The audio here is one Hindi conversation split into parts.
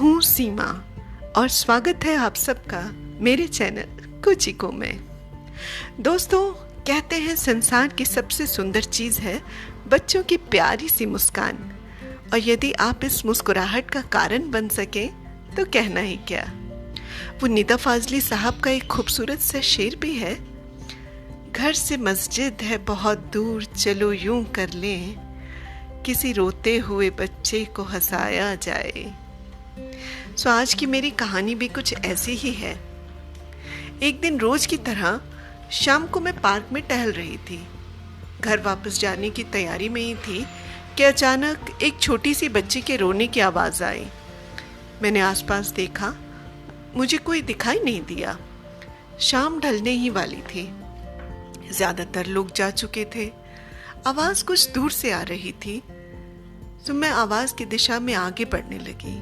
हूँ सीमा और स्वागत है आप सबका मेरे चैनल कुचिको में। दोस्तों, कहते हैं संसार की सबसे सुंदर चीज़ है बच्चों की प्यारी सी मुस्कान, और यदि आप इस मुस्कुराहट का कारण बन सके तो कहना ही क्या। वो निदा फाजली साहब का एक खूबसूरत सा शेर भी है, घर से मस्जिद है बहुत दूर, चलो यूं कर लें, किसी रोते हुए बच्चे को हंसाया जाए। सो आज की मेरी कहानी भी कुछ ऐसी ही है। एक दिन रोज की तरह शाम को मैं पार्क में टहल रही थी। घर वापस जाने की तैयारी में ही थी कि अचानक एक छोटी सी बच्ची के रोने की आवाज़ आई। मैंने आसपास देखा, मुझे कोई दिखाई नहीं दिया। शाम ढलने ही वाली थी, ज़्यादातर लोग जा चुके थे। आवाज़ कुछ दूर से आ रही थी, तो मैं आवाज़ की दिशा में आगे बढ़ने लगी।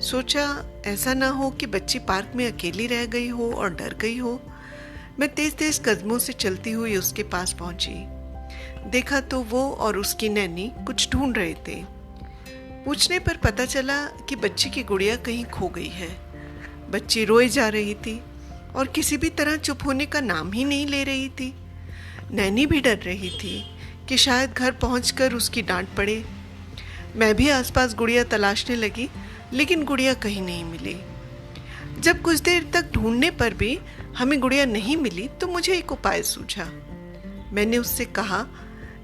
सोचा ऐसा ना हो कि बच्ची पार्क में अकेली रह गई हो और डर गई हो। मैं तेज तेज कदमों से चलती हुई उसके पास पहुंची। देखा तो वो और उसकी नैनी कुछ ढूंढ रहे थे। पूछने पर पता चला कि बच्ची की गुड़िया कहीं खो गई है। बच्ची रोए जा रही थी और किसी भी तरह चुप होने का नाम ही नहीं ले रही थी। नैनी भी डर रही थी कि शायद घर पहुंचकर उसकी डांट पड़े। मैं भी आसपास गुड़िया तलाशने लगी, लेकिन गुड़िया कहीं नहीं मिली। जब कुछ देर तक ढूंढने पर भी हमें गुड़िया नहीं मिली तो मुझे एक उपाय सूझा। मैंने उससे कहा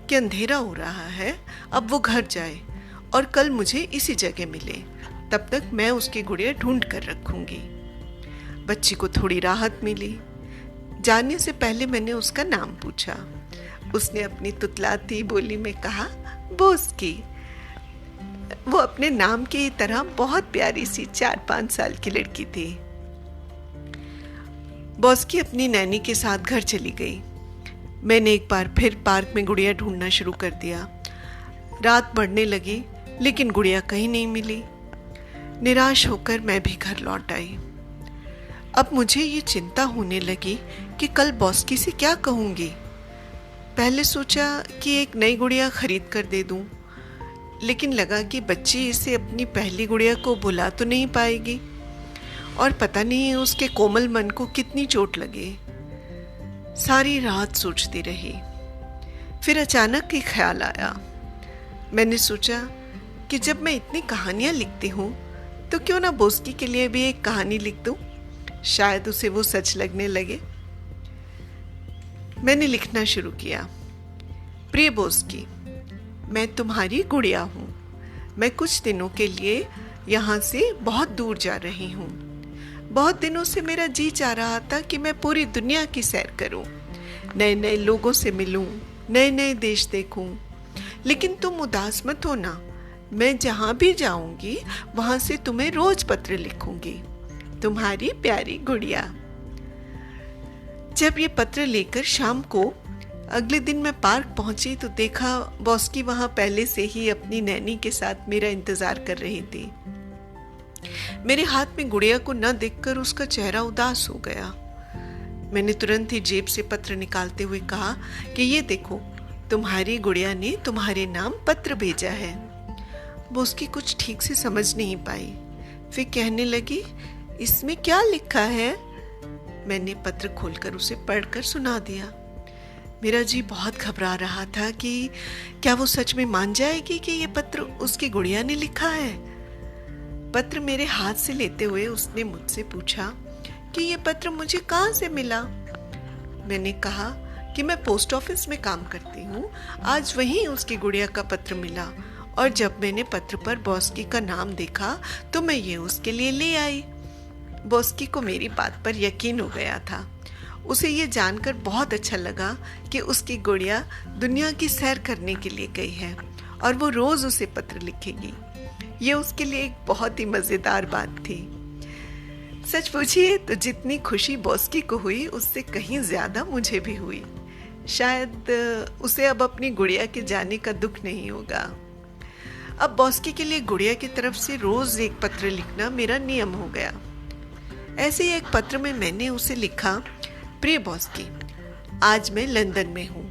कि अंधेरा हो रहा है, अब वो घर जाए और कल मुझे इसी जगह मिले। तब तक मैं उसकी गुड़िया ढूंढ कर रखूंगी। बच्ची को थोड़ी राहत मिली। जाने से पहले मैंने उसका नाम पूछा। उसने अपनी तुतलाती बोली में कहा, बोस्की। वो अपने नाम की तरह बहुत प्यारी सी 4-5 साल की लड़की थी। बोस्की अपनी नैनी के साथ घर चली गई। मैंने एक बार फिर पार्क में गुड़िया ढूंढना शुरू कर दिया। रात बढ़ने लगी, लेकिन गुड़िया कहीं नहीं मिली। निराश होकर मैं भी घर लौट आई। अब मुझे ये चिंता होने लगी कि कल बोस्की से क्या कहूँगी। पहले सोचा कि एक नई गुड़िया खरीद कर दे दूँ, लेकिन लगा कि बच्ची इसे अपनी पहली गुड़िया को भुला तो नहीं पाएगी और पता नहीं उसके कोमल मन को कितनी चोट लगे। सारी रात सोचती रही। फिर अचानक एक ख्याल आया। मैंने सोचा कि जब मैं इतनी कहानियाँ लिखती हूँ तो क्यों ना बोस्की के लिए भी एक कहानी लिख दूँ, शायद उसे वो सच लगने लगे। मैंने लिखना शुरू किया। प्रिय बोस्की, मैं तुम्हारी गुड़िया हूँ। मैं कुछ दिनों के लिए यहाँ से बहुत दूर जा रही हूँ। बहुत दिनों से मेरा जी चाह रहा था कि मैं पूरी दुनिया की सैर करूँ, नए नए लोगों से मिलूँ, नए नए देश देखूँ। लेकिन तुम उदास मत होना, मैं जहाँ भी जाऊँगी वहाँ से तुम्हें रोज पत्र लिखूँगी। तुम्हारी प्यारी गुड़िया। जब ये पत्र लेकर शाम को अगले दिन मैं पार्क पहुंची तो देखा बोस्की वहां पहले से ही अपनी नैनी के साथ मेरा इंतजार कर रही थी। मेरे हाथ में गुड़िया को न देखकर उसका चेहरा उदास हो गया। मैंने तुरंत ही जेब से पत्र निकालते हुए कहा कि ये देखो, तुम्हारी गुड़िया ने तुम्हारे नाम पत्र भेजा है। बोस्की कुछ ठीक से समझ नहीं पाई। फिर कहने लगी, इसमें क्या लिखा है? मैंने पत्र खोलकर उसे पढ़कर सुना दिया। मेरा जी बहुत घबरा रहा था कि क्या वो सच में मान जाएगी कि ये पत्र उसकी गुड़िया ने लिखा है। पत्र मेरे हाथ से लेते हुए उसने मुझसे पूछा कि ये पत्र मुझे कहाँ से मिला। मैंने कहा कि मैं पोस्ट ऑफिस में काम करती हूँ, आज वहीं उसकी गुड़िया का पत्र मिला और जब मैंने पत्र पर बोस्की का नाम देखा तो मैं ये उसके लिए ले आई। बोस्की को मेरी बात पर यकीन हो गया था। उसे ये जानकर बहुत अच्छा लगा कि उसकी गुड़िया दुनिया की सैर करने के लिए गई है और वो रोज उसे पत्र लिखेगी। ये उसके लिए एक बहुत ही मज़ेदार बात थी। सच पूछिए तो जितनी खुशी बोस्की को हुई उससे कहीं ज़्यादा मुझे भी हुई। शायद उसे अब अपनी गुड़िया के जाने का दुख नहीं होगा। अब बोस्की के लिए गुड़िया की तरफ से रोज एक पत्र लिखना मेरा नियम हो गया। ऐसे ही एक पत्र में मैंने उसे लिखा, प्रिय बोस्की, आज मैं लंदन में हूँ।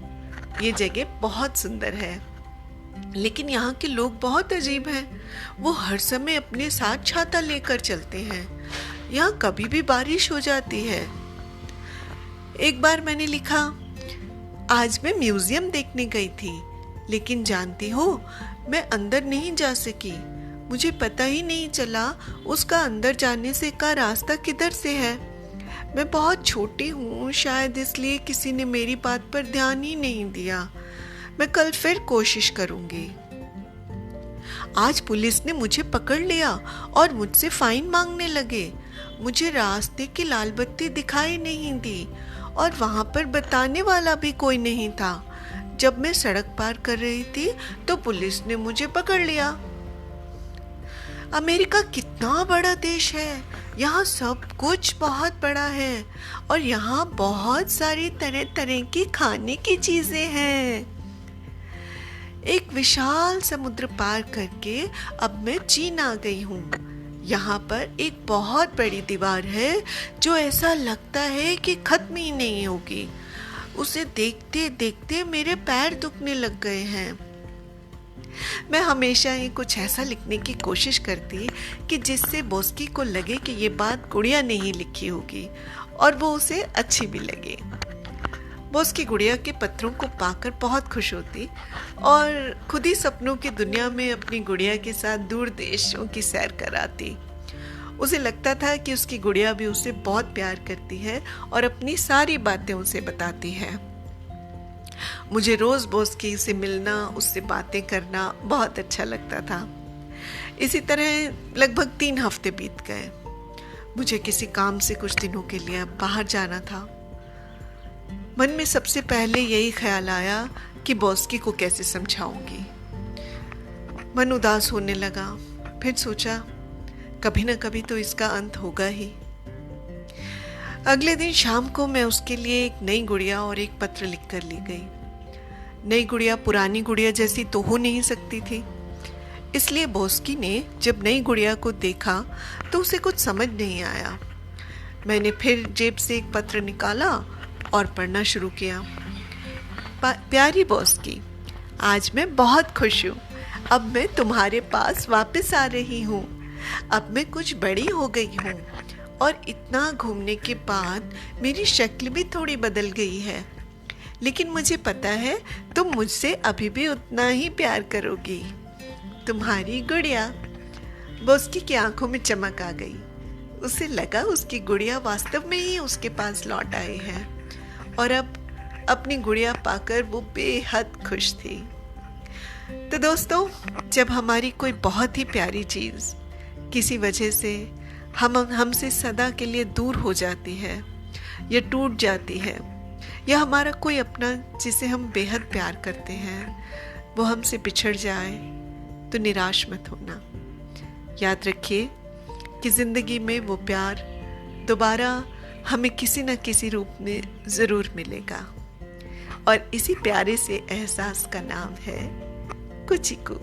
ये जगह बहुत सुंदर है। लेकिन यहाँ के लोग बहुत अजीब हैं। वो हर समय अपने साथ छाता लेकर चलते हैं। यहाँ कभी भी बारिश हो जाती है। एक बार मैंने लिखा, आज मैं म्यूजियम देखने गई थी, लेकिन जानती हो मैं अंदर नहीं जा सकी। मुझे पता ही नहीं चला उसका अंदर जाने से का रास्ता किधर से है। मैं बहुत छोटी हूँ, शायद इसलिए किसी ने मेरी बात पर ध्यान ही नहीं दिया। मैं कल फिर कोशिश करूंगी। आज पुलिस ने मुझे पकड़ लिया और मुझसे फाइन मांगने लगे। मुझे रास्ते की लाल बत्ती दिखाई नहीं दी और वहां पर बताने वाला भी कोई नहीं था। जब मैं सड़क पार कर रही थी तो पुलिस ने मुझे पकड़ लिया। अमेरिका कितना बड़ा देश है। यहाँ सब कुछ बहुत बड़ा है और यहाँ बहुत सारी तरह तरह की खाने की चीजें हैं। एक विशाल समुद्र पार करके अब मैं चीन आ गई हूँ। यहाँ पर एक बहुत बड़ी दीवार है जो ऐसा लगता है कि खत्म ही नहीं होगी। उसे देखते देखते मेरे पैर दुखने लग गए हैं। मैं हमेशा ही कुछ ऐसा लिखने की कोशिश करती कि जिससे बोस्की को लगे कि ये बात गुड़िया ने ही लिखी होगी और वो उसे अच्छी भी लगे। बोस्की गुड़िया के पत्रों को पाकर बहुत खुश होती और खुद ही सपनों की दुनिया में अपनी गुड़िया के साथ दूर देशों की सैर कराती। उसे लगता था कि उसकी गुड़िया भी उसे बहुत प्यार करती है और अपनी सारी बातें उसे बताती है। मुझे रोज बोस्की से मिलना, उससे बातें करना बहुत अच्छा लगता था। इसी तरह लगभग 3 हफ्ते बीत गए। मुझे किसी काम से कुछ दिनों के लिए बाहर जाना था। मन में सबसे पहले यही ख्याल आया कि बोस्की को कैसे समझाऊंगी। मन उदास होने लगा। फिर सोचा कभी न कभी तो इसका अंत होगा ही। अगले दिन शाम को मैं उसके लिए एक नई गुड़िया और एक पत्र लिखकर ले गई। नई गुड़िया पुरानी गुड़िया जैसी तो हो नहीं सकती थी, इसलिए बोस्की ने जब नई गुड़िया को देखा तो उसे कुछ समझ नहीं आया। मैंने फिर जेब से एक पत्र निकाला और पढ़ना शुरू किया। प्यारी बोस्की, आज मैं बहुत खुश हूँ। अब मैं तुम्हारे पास वापस आ रही हूँ। अब मैं कुछ बड़ी हो गई हूँ और इतना घूमने के बाद मेरी शक्ल भी थोड़ी बदल गई है, लेकिन मुझे पता है तुम मुझसे अभी भी उतना ही प्यार करोगी। तुम्हारी गुड़िया। बोस्की की आंखों में चमक आ गई। उसे लगा उसकी गुड़िया वास्तव में ही उसके पास लौट आई है और अब अपनी गुड़िया पाकर वो बेहद खुश थी। तो दोस्तों, जब हमारी कोई बहुत ही प्यारी चीज़ किसी वजह से हमसे सदा के लिए दूर हो जाती है या टूट जाती है, या हमारा कोई अपना जिसे हम बेहद प्यार करते हैं वो हमसे बिछड़ जाए, तो निराश मत होना। याद रखिए कि ज़िंदगी में वो प्यार दोबारा हमें किसी न किसी रूप में ज़रूर मिलेगा और इसी प्यारे से एहसास का नाम है कुचिकू।